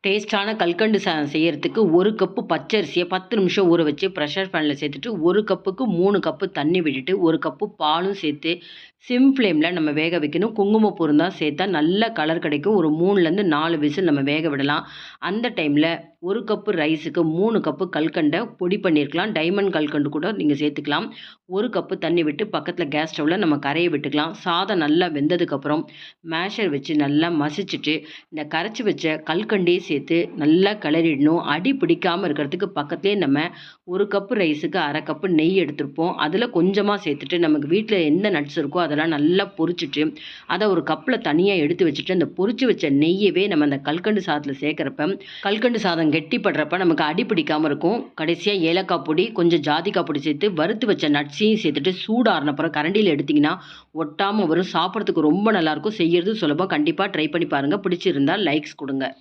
டேஸ்ட்டான கல்கண்டு சாதம் செய்யறதுக்கு 1 கப்பு பச்சரிசிய 10 நிமிஷம் ஊற வச்சு ப்ரெஷர் பேன்ல சேர்த்துட்டு 1 கப்புக்கு 3 கப்பு தண்ணி விட்டுட்டு 1 கப்பு பாலும் சேர்த்து சிம் ஃப்ளேம்ல நம்ம வேக வைக்கணும். குங்குமப்பூ இருந்தா சேர்த்தா நல்ல கலர் கிடைக்கும். ஒரு 3லேருந்து 4 விசில் நம்ம வேக விடலாம். அந்த டைம்ல 1 கப்பு ரைஸுக்கு 3 கப்பு கல்கண்ட பொடி பண்ணியிருக்கலாம். டைமண்ட் கல்கண்டு கூட நீங்க சேர்த்துக்கலாம். 1 கப்பு தண்ணி விட்டு பக்கத்துல கேஸ் ஸ்டவ்ல நம்ம கரைய விட்டுக்கலாம். சாதம் நல்லா வெந்ததுக்கப்புறம் மேஷர் வச்சு நல்லா மசிச்சுட்டு இந்த கரைச்சி வச்ச கல்கண்டையும் சேர்த்து நல்லா கிளறிடணும். அடி பிடிக்காம இருக்கிறதுக்கு பக்கத்துலேயே நம்ம 1 கப்பு ரைஸுக்கு 1/2 கப்பு நெய் எடுத்திருப்போம். அதில் கொஞ்சமாக சேர்த்துட்டு நமக்கு வீட்டில் எந்த நட்ஸ் இருக்கோ அதெல்லாம் நல்லா பொரிச்சிட்டு அதை ஒரு கப்பில் தனியாக எடுத்து வச்சுட்டு அந்த பொரிச்சு வச்ச நெய்யவே நம்ம அந்த கல்கண்டு சாதத்தில் சேர்க்குறப்ப கல்கண்டு சாதம் கெட்டிப்படுறப்ப நமக்கு அடி பிடிக்காமல் இருக்கும். கடைசியாக ஏலக்காய் பொடி கொஞ்சம் ஜாதிக்காய் பொடி சேர்த்து வறுத்து வச்ச நட்ஸையும் சேர்த்துட்டு சூடாறினப்புறம் கரண்டியில் எடுத்திங்கன்னா ஒட்டாமல் வரும். சாப்பிட்றதுக்கு ரொம்ப நல்லாயிருக்கும். செய்யறது சுலபம். கண்டிப்பாக ட்ரை பண்ணி பாருங்கள். பிடிச்சிருந்தால் லைக்ஸ் கொடுங்க.